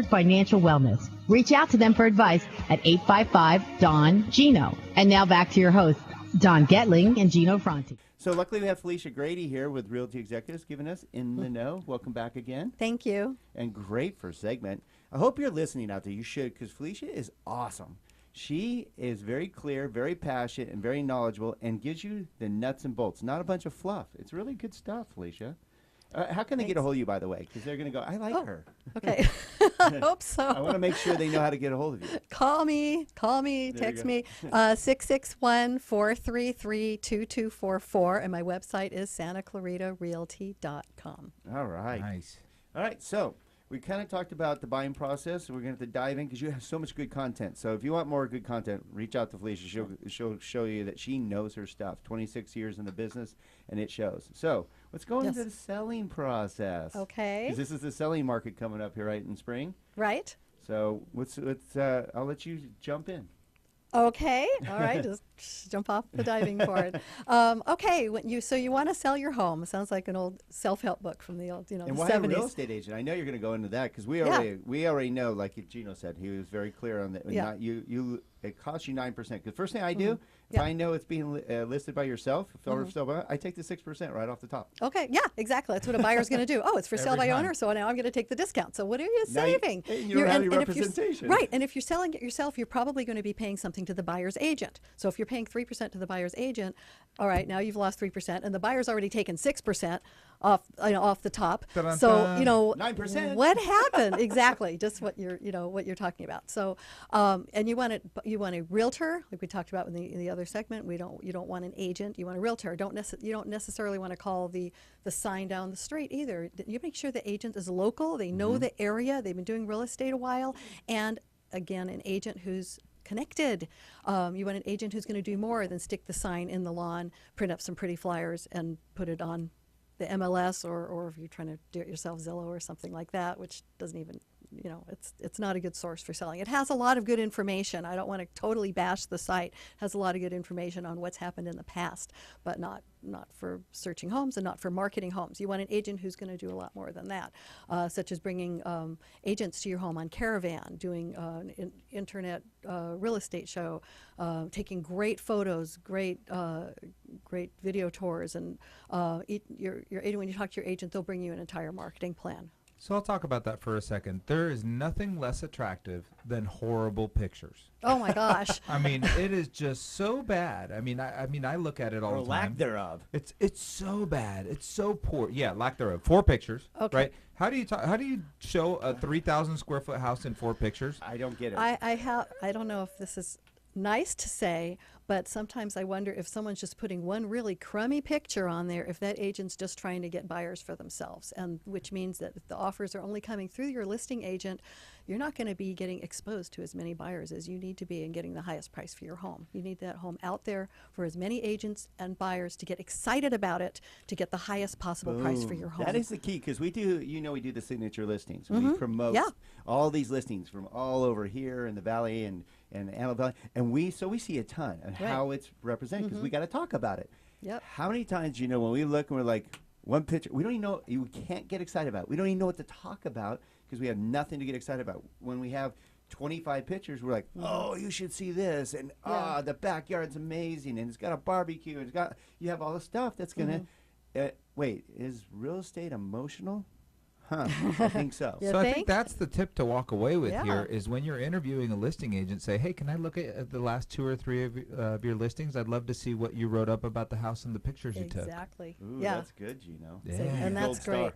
Financial wellness. Reach out to them for advice at 855-DON-GINO. And now back to your hosts, Don Getling and Gino Fronti. So luckily we have Felicia Grady here with Realty Executives giving us In the Know. Welcome back again. Thank you. And great first segment. I hope you're listening out there. You should, because Felicia is awesome. She is very clear, very passionate, and very knowledgeable, and gives you the nuts and bolts, not a bunch of fluff. It's really good stuff, Felicia. How can they get a hold of you, by the way? Because they're going to go, I like her. Okay. I hope so. I want to make sure they know how to get a hold of you. Call me, text me, 661-433-2244, and my website is santaclaritarealty.com. All right. Nice. All right, so we kind of talked about the buying process. We're going to have to dive in because you have so much good content. So if you want more good content, reach out to Felicia. She'll show you that she knows her stuff. 26 years in the business, and it shows. So let's go into the selling process. Okay. Because this is the selling market coming up here, right, in spring. Right. So I'll let you jump in. Okay. All right. Just jump off the diving board. Okay. So you want to sell your home? Sounds like an old self-help book from the old, And the why 70s. a real estate agent? I know you're going to go into that because we already know, like Gino said, he was very clear on that. Yeah. It costs you 9%. Because first thing I do, if I know it's being listed by yourself, I take the 6% right off the top. Okay. Yeah. Exactly. That's what a buyer's going to do. Oh, it's for sale by owner, so now I'm going to take the discount. So what are you saving? You don't have your representation. Right. And if you're selling it yourself, you're probably going to be paying something to the buyer's agent. So if you're paying 3% to the buyer's agent, all right, now you've lost 3%, and the buyer's already taken 6% off the top. Dun-dun-dun. So 9%. What happened exactly? Just what you're talking about. So and you want a realtor, like we talked about in the other segment. You don't want an agent. You want a realtor. You don't necessarily want to call the sign down the street either. You make sure the agent is local. They know the area. They've been doing real estate a while, and again, an agent who's connected. You want an agent who's going to do more than stick the sign in the lawn, print up some pretty flyers, and put it on the MLS, or if you're trying to do it yourself, Zillow or something like that, which doesn't even, it's not a good source for selling. It has a lot of good information. I don't want to totally bash the site. It has a lot of good information on what's happened in the past, but not for searching homes and not for marketing homes. You want an agent who's going to do a lot more than that, such as bringing agents to your home on Caravan, doing an internet real estate show, taking great photos, great video tours, and your agent, when you talk to your agent, they'll bring you an entire marketing plan. So I'll talk about that for a second. There is nothing less attractive than horrible pictures. Oh my gosh! I mean, it is just so bad. I mean, I look at it all the time. Or lack thereof. It's so bad. It's so poor. Yeah, lack thereof. 4 pictures. Okay. Right. How do you show a 3,000 square foot house in 4 pictures? I don't get it. I don't know if this is nice to say, but sometimes I wonder if someone's just putting one really crummy picture on there, if that agent's just trying to get buyers for themselves, and which means that if the offers are only coming through your listing agent, you're not going to be getting exposed to as many buyers as you need to be and getting the highest price for your home. You need that home out there for as many agents and buyers to get excited about it, to get the highest possible price for your home. That is the key, because we do the signature listings. We promote all these listings from all over here in the Valley and Antelope Valley, and we see a ton of how it's represented, because we got to talk about it. Yep. How many times when we look and we're like, one picture, we don't even know, you can't get excited about it. We don't even know what to talk about because we have nothing to get excited about. When we have 25 pictures, we're like, oh, you should see this, and the backyard's amazing, and it's got a barbecue, and you have all the stuff that's gonna. Wait, is real estate emotional? Huh, I think so. So I think that's the tip to walk away with here is when you're interviewing a listing agent, say, hey, can I look at the last 2 or 3 of your listings? I'd love to see what you wrote up about the house and the pictures you took. Exactly. Ooh, that's good, Gino. Yeah. And that's great.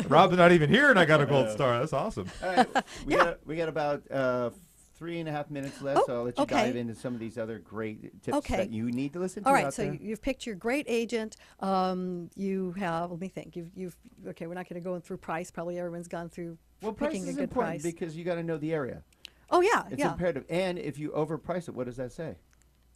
Rob's not even here, and I got a gold star. That's awesome. All right, we got about 3.5 minutes left, so I'll let you dive into some of these other great tips that you need to listen to. All right, so you've picked your great agent. You have, let me think. You've okay. We're not going to go through price. Probably everyone's gone through picking a good price. Because you got to know the area. Oh yeah, it's imperative. And if you overprice it, what does that say?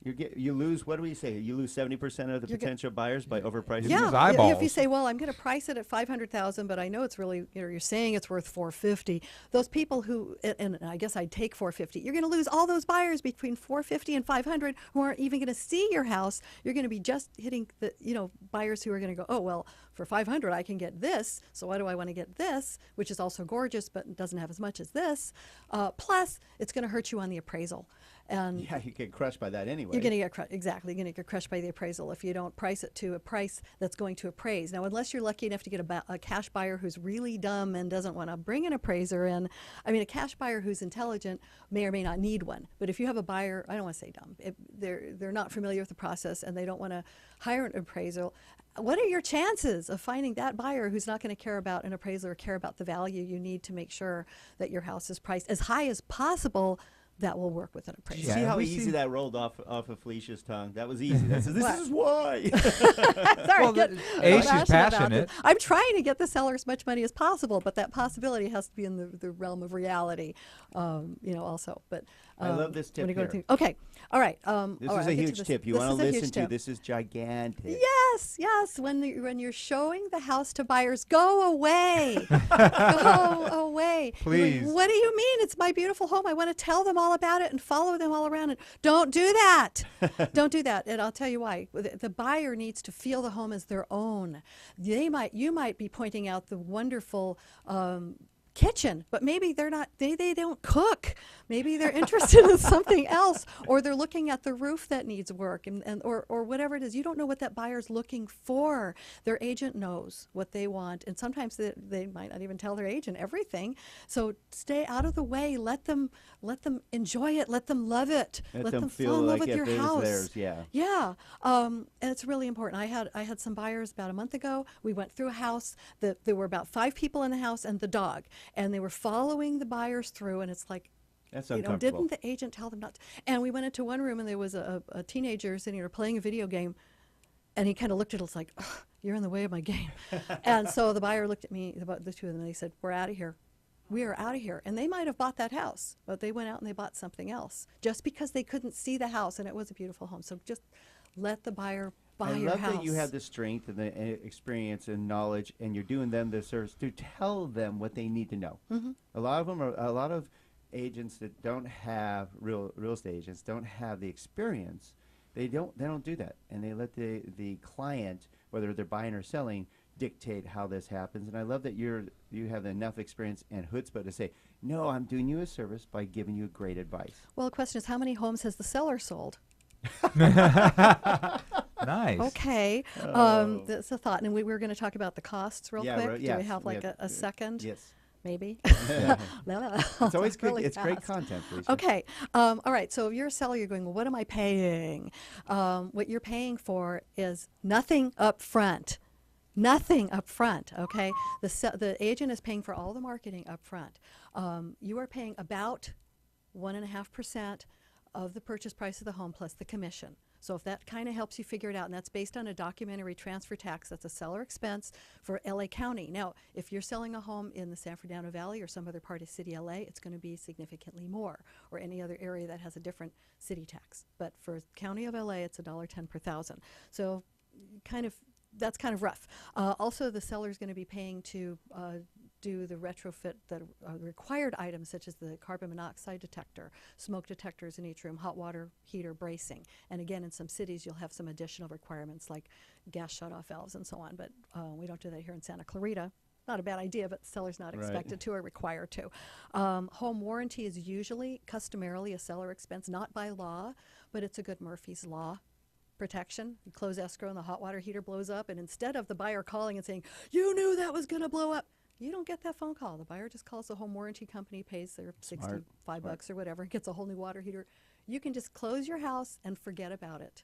You lose. What do we say? You lose 70% of the potential buyers by overpricing. You lose Yeah, eyeballs. if you say, well, I'm going to price it at 500,000, but I know it's really, you're saying it's worth 450. Those people who, and I guess I'd take 450. You're going to lose all those buyers between 450 and 500 who aren't even going to see your house. You're going to be just hitting the, buyers who are going to go, oh, well, for 500 I can get this, so why do I want to get this, which is also gorgeous but doesn't have as much as this. Plus, it's going to hurt you on the appraisal. And Yeah, you get crushed by that anyway. you're going to get exactly. You're going to get crushed by the appraisal if you don't price it to a price that's going to appraise. Now, unless you're lucky enough to get a cash buyer who's really dumb and doesn't want to bring an appraiser in. I mean, a cash buyer who's intelligent may or may not need one. But if you have a buyer, I don't want to say dumb, if they're not familiar with the process and they don't want to hire an appraisal, what are your chances of finding that buyer who's not going to care about an appraisal or care about the value you need to make sure that your house is priced as high as possible? That will work with an appraisal. See how we easy see- that rolled off of Felicia's tongue? That was easy. This is why. Sorry, Well, get A, she's about passionate. this. I'm trying to get the seller as much money as possible, but that possibility has to be in the realm of reality, also. But I love this tip here. Okay, all right. This all is right, a I'll get huge this. tip. You This want is to a huge listen to. tip. This is gigantic. Yes. When you're showing the house to buyers, go away. Go away. Please. Like, what do you mean? It's my beautiful home. I want to tell them all about it and follow them all around. And don't do that. Don't do that. And I'll tell you why. The buyer needs to feel the home as their own. You might be pointing out the wonderful kitchen, but maybe they're not, they don't cook. Maybe they're interested in something else, or they're looking at the roof that needs work or whatever it is. You don't know what that buyer's looking for. Their agent knows what they want, and sometimes they might not even tell their agent everything. So stay out of the way. Let them enjoy it. Let them love it. Let them them fall feel in love like with your it is house. theirs, yeah. Yeah, and it's really important. I had some buyers about a month ago. We went through a house that there were about 5 people in the house and the dog, and they were following the buyers through, and it's like, That's uncomfortable. didn't the agent tell them not to? And we went into one room, and there was a teenager sitting there playing a video game, and he kind of looked at us like, you're in the way of my game. And so the buyer looked at me, the two of them, and they said, we're out of here. We are out of here. And they might have bought that house, but they went out and they bought something else just because they couldn't see the house, and it was a beautiful home. So just let the buyer buy your house. I love that you have the strength and the experience and knowledge, and you're doing them the service to tell them what they need to know. Mm-hmm. A lot of agents that don't have real estate agents don't have the experience. They don't do that, and they let the client, whether they're buying or selling, dictate how this happens. And I love that you have enough experience and chutzpah to say, no, I'm doing you a service by giving you great advice. Well, the question is, how many homes has the seller sold? Nice. Okay, that's a thought. And we were going to talk about the costs real quick. Right, Do we have like a second? Yes. Maybe. It's always good. Really It's great fast. content, Felicia. Okay. All right. So if you're a seller, you're going, well, what am I paying? What you're paying for is nothing up front. Nothing up front, okay? The agent is paying for all the marketing up front. You are paying about 1.5% of the purchase price of the home plus the commission. So if that kind of helps you figure it out, and that's based on a documentary transfer tax, that's a seller expense for LA County. Now, if you're selling a home in the San Fernando Valley or some other part of city LA, it's going to be significantly more, or any other area that has a different city tax. But for County of LA, it's $1.10 per thousand. So that's kind of rough. Also, the seller is going to be paying to do the retrofit, the required items such as the carbon monoxide detector, smoke detectors in each room, hot water heater, bracing. And again, in some cities, you'll have some additional requirements like gas shutoff valves and so on. But we don't do that here in Santa Clarita. Not a bad idea, but the seller's not expected to or required to. Home warranty is customarily a seller expense, not by law, but it's a good Murphy's Law protection. You close escrow and the hot water heater blows up, and instead of the buyer calling and saying, you knew that was going to blow up, you don't get that phone call. The buyer just calls the home warranty company, pays their $65 or whatever, gets a whole new water heater. You can just close your house and forget about it.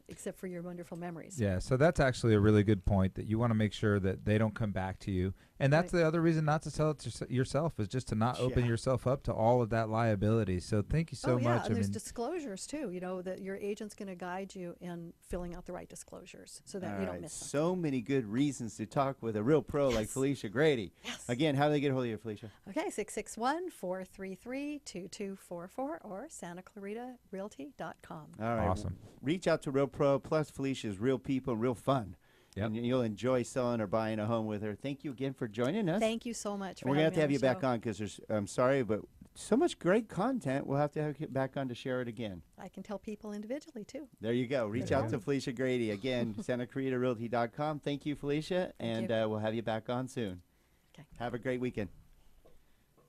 except for your wonderful memories. Yeah, so that's actually a really good point, that you want to make sure that they don't come back to you. And that's the other reason not to sell it to yourself, is just to not open yourself up to all of that liability. So thank you so much. And there's disclosures too, that your agent's going to guide you in filling out the right disclosures so that you don't miss them. So many good reasons to talk with a real pro like Felicia Grady. Yes. Again, how do they get a hold of you, Felicia? Okay, 661-433-2244 or SantaClaritaRealty.com. All right. Awesome. Reach out to Real Pro, plus Felicia's real people, real fun. Yep. And you'll enjoy selling or buying a home with her. Thank you again for joining us. Thank you so much. We're going to have you back on because I'm sorry, but so much great content. We'll have to have you back on to share it again. I can tell people individually too. There you go. Reach out to Felicia Grady. Again, SantaClaritaRealty.com. Thank you, Felicia, and we'll have you back on soon. Okay. Have a great weekend.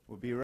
We'll be right